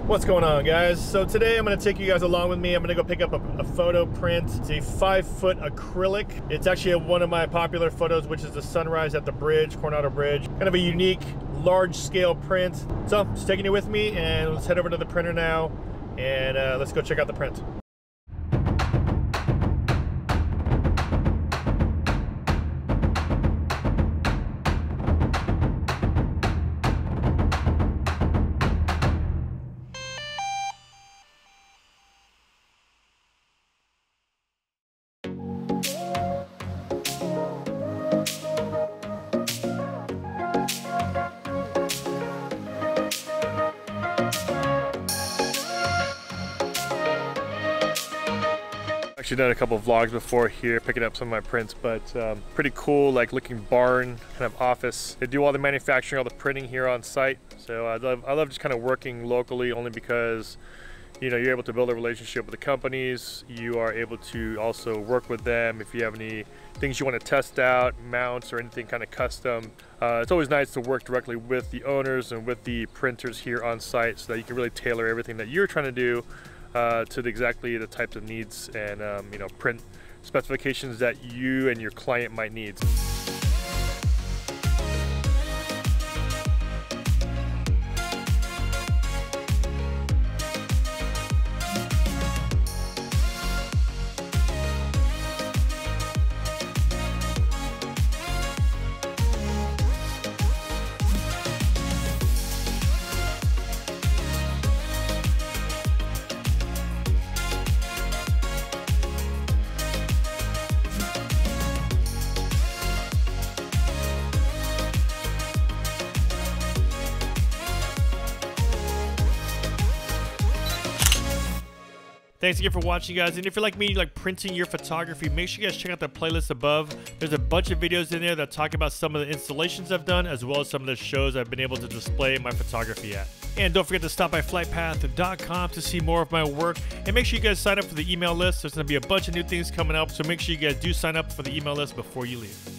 What's going on, guys? So today I'm going to take you guys along with me. I'm going to go pick up a photo print. It's a 5-foot acrylic. It's actually one of my popular photos, which is the sunrise at the bridge, Coronado Bridge. Kind of a unique, large-scale print. So just taking it with me, and let's head over to the printer now, and let's go check out the print. Actually done a couple of vlogs before here, picking up some of my prints, but pretty cool, like looking barn kind of office. They do all the manufacturing, all the printing here on site. So I love just kind of working locally, only because you're able to build a relationship with the companies. You are able to also work with them if you have any things you want to test out, mounts or anything kind of custom. It's always nice to work directly with the owners and with the printers here on site, so that you can really tailor everything that you're trying to do to exactly the types of needs and print specifications that you and your client might need. Thanks again for watching, guys. And if you're like me, you like printing your photography, make sure you guys check out the playlist above. There's a bunch of videos in there that talk about some of the installations I've done, as well as some of the shows I've been able to display my photography at. And don't forget to stop by FlytPath.com to see more of my work. And make sure you guys sign up for the email list. There's going to be a bunch of new things coming up, so make sure you guys do sign up for the email list before you leave.